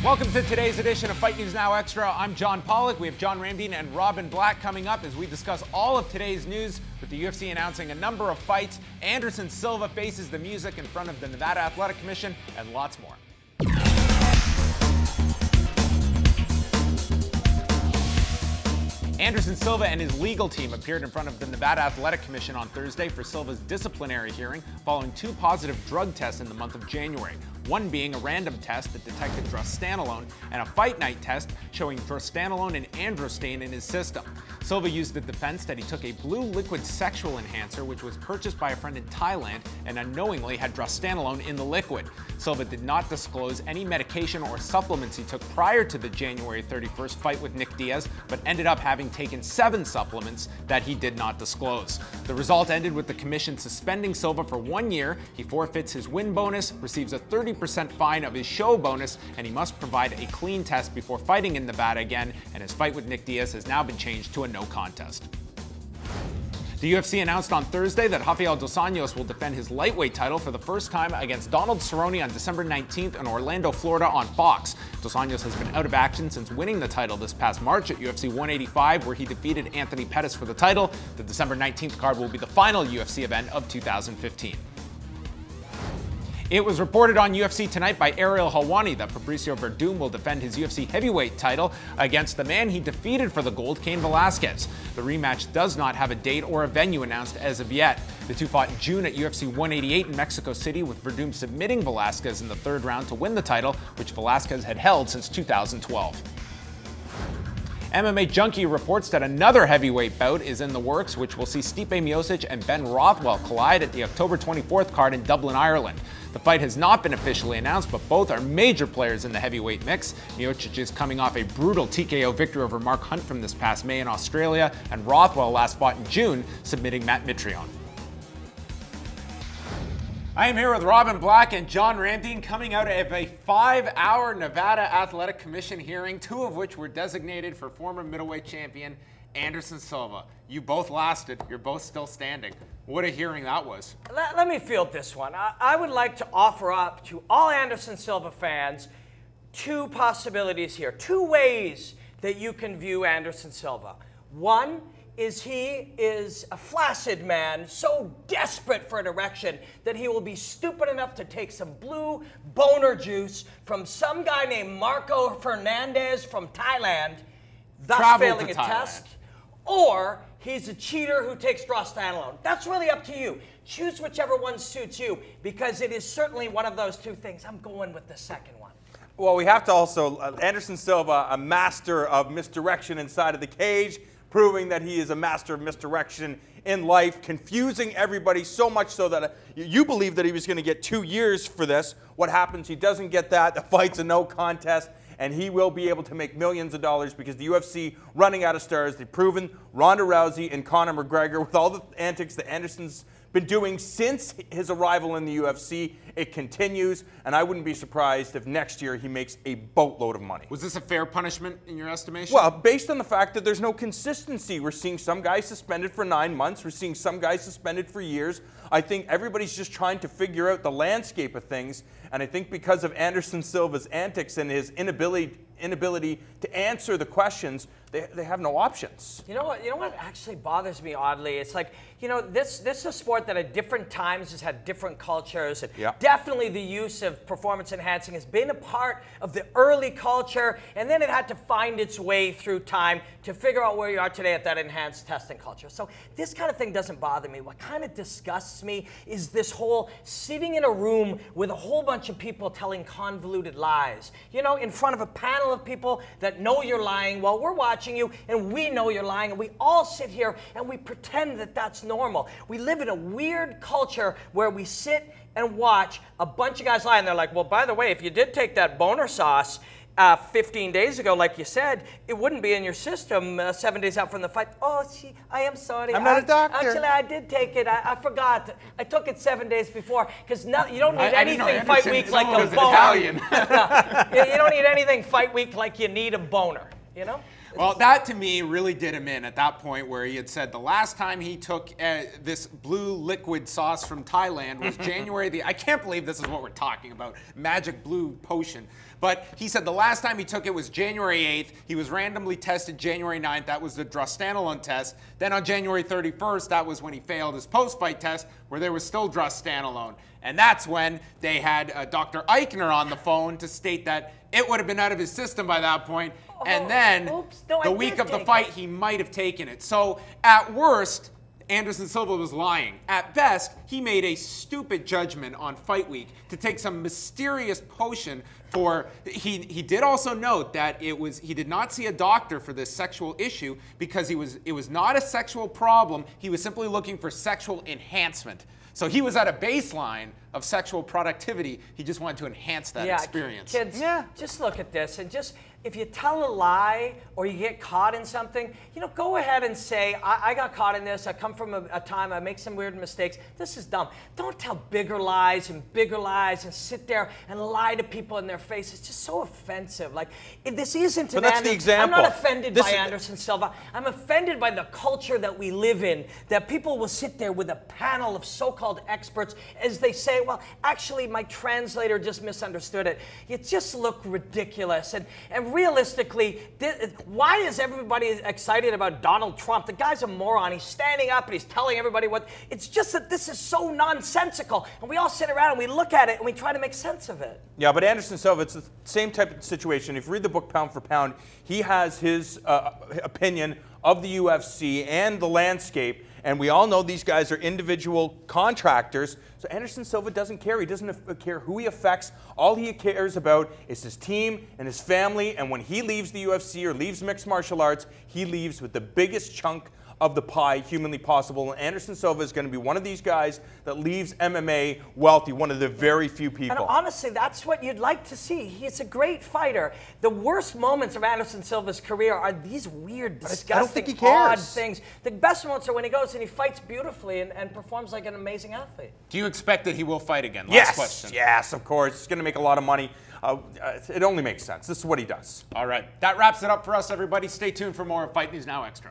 Welcome to today's edition of Fight News Now Extra. I'm John Pollock. We have John Ramdeen and Robin Black coming up as we discuss all of today's news, with the UFC announcing a number of fights. Anderson Silva faces the music in front of the Nevada Athletic Commission, and lots more. Anderson Silva and his legal team appeared in front of the Nevada Athletic Commission on Thursday for Silva's disciplinary hearing following 2 positive drug tests in the month of January. One being a random test that detected drostanolone and a fight night test showing drostanolone and androstane in his system. Silva used the defense that he took a blue liquid sexual enhancer which was purchased by a friend in Thailand and unknowingly had drostanolone in the liquid. Silva did not disclose any medication or supplements he took prior to the January 31st fight with Nick Diaz, but ended up having taken 7 supplements that he did not disclose. The result ended with the commission suspending Silva for 1 year. He forfeits his win bonus, receives a 30% fine of his show bonus, and he must provide a clean test before fighting in Nevada again, and his fight with Nick Diaz has now been changed to a no contest. The UFC announced on Thursday that Rafael dos Anjos will defend his lightweight title for the first time against Donald Cerrone on December 19th in Orlando, Florida on Fox. Dos Anjos has been out of action since winning the title this past March at UFC 185, where he defeated Anthony Pettis for the title. The December 19th card will be the final UFC event of 2015. It was reported on UFC Tonight by Ariel Helwani that Fabricio Werdum will defend his UFC heavyweight title against the man he defeated for the gold, Cain Velasquez. The rematch does not have a date or a venue announced as of yet. The two fought in June at UFC 188 in Mexico City, with Werdum submitting Velasquez in the 3rd round to win the title, which Velasquez had held since 2012. MMA Junkie reports that another heavyweight bout is in the works, which will see Stipe Miocic and Ben Rothwell collide at the October 24th card in Dublin, Ireland. The fight has not been officially announced, but both are major players in the heavyweight mix. Miocic is coming off a brutal TKO victory over Mark Hunt from this past May in Australia, and Rothwell last fought in June, submitting Matt Mitrione. I am here with Robin Black and John Ramdeen, coming out of a 5-hour Nevada Athletic Commission hearing, 2 of which were designated for former middleweight champion Anderson Silva. You both lasted. You're both still standing. What a hearing that was. Let me field this one. I would like to offer up to all Anderson Silva fans 2 possibilities here, 2 ways that you can view Anderson Silva. One is he is a flaccid man, so desperate for an erection that he will be stupid enough to take some blue boner juice from some guy named Marco Fernandez from Thailand, thus failing a test. Or he's a cheater who takes drostanolone. That's really up to you. Choose whichever one suits you, because it is certainly one of those 2 things. I'm going with the second one. Well, we have to also, Anderson Silva, a master of misdirection inside of the cage, proving that he is a master of misdirection in life, confusing everybody so much so that you believe that he was going to get 2 years for this. What happens? He doesn't get that. The fight's a no contest, and he will be able to make millions of dollars because the UFC running out of stars. They've proven Ronda Rousey and Conor McGregor, with all the antics that Anderson's been doing since his arrival in the UFC. It continues, and I wouldn't be surprised if next year he makes a boatload of money. Was this a fair punishment in your estimation? Well, based on the fact that there's no consistency. We're seeing some guys suspended for 9 months. We're seeing some guys suspended for years. I think everybody's just trying to figure out the landscape of things, and I think because of Anderson Silva's antics and his inability to answer the questions, they have no options. You know what actually bothers me oddly? It's like, this is a sport that at different times has had different cultures. And definitely the use of performance enhancing has been a part of the early culture, and then it had to find its way through time to figure out where you are today at that enhanced testing culture. So this kind of thing doesn't bother me. What kind of disgusts me is this whole sitting in a room with a whole bunch of people telling convoluted lies. In front of a panel of people that know you're lying while we're watching you, and we know you're lying, and we all sit here and we pretend that that's normal. We live in a weird culture where we sit and watch a bunch of guys lie, and they're like, well, by the way, if you did take that boner sauce 15 days ago, like you said, it wouldn't be in your system 7 days out from the fight. Oh, I am sorry. I'm not a doctor. Actually, I did take it. I forgot. I took it 7 days before, because you don't need anything fight week like a boner. You don't need anything fight week like you need a boner, Well, that to me really did him in at that point where he had said the last time he took this blue liquid sauce from Thailand was January I can't believe this is what we're talking about, magic blue potion. But he said the last time he took it was January 8th. He was randomly tested January 9th. That was the drostanolone test. Then on January 31st, that was when he failed his post-fight test where there was still drostanolone. And that's when they had Dr. Eichner on the phone to state that it would have been out of his system by that point. And then the week of the fight, he might have taken it. So at worst, Anderson Silva was lying. At best, he made a stupid judgment on fight week to take some mysterious potion for, he did also note that he did not see a doctor for this sexual issue because it was not a sexual problem. He was simply looking for sexual enhancement. So he was at a baseline of sexual productivity. He just wanted to enhance that experience. Kids, just look at this and just, if you tell a lie or you get caught in something, go ahead and say, I got caught in this. I come from a time I make some weird mistakes. This is dumb. Don't tell bigger lies and sit there and lie to people in their face. It's just so offensive. Like, this isn't an Anderson. The example. I'm not offended by Anderson Silva. I'm offended by the culture that we live in, that people will sit there with a panel of so-called experts as they say, well, actually, my translator just misunderstood it. You just look ridiculous. And realistically, why is everybody excited about Donald Trump? The guy's a moron. He's standing up and he's telling everybody what. It's just that this is so nonsensical. And we all sit around and we look at it and we try to make sense of it. Yeah, but Anderson Silva, it's the same type of situation. If you read the book Pound for Pound, he has his opinion of the UFC and the landscape. And we all know these guys are individual contractors. So Anderson Silva doesn't care. He doesn't care who he affects. All he cares about is his team and his family. And when he leaves the UFC or leaves mixed martial arts, he leaves with the biggest chunk of the pie humanly possible. And Anderson Silva is going to be one of these guys that leaves MMA wealthy, one of the very few people. And honestly, that's what you'd like to see. He's a great fighter. The worst moments of Anderson Silva's career are these weird, disgusting, I don't think he cares. odd things. The best moments are when he goes and he fights beautifully and performs like an amazing athlete. Do you expect that he will fight again? Last question. Yes, of course. He's going to make a lot of money. It only makes sense. This is what he does. All right. That wraps it up for us, everybody. Stay tuned for more of Fight News Now Extra.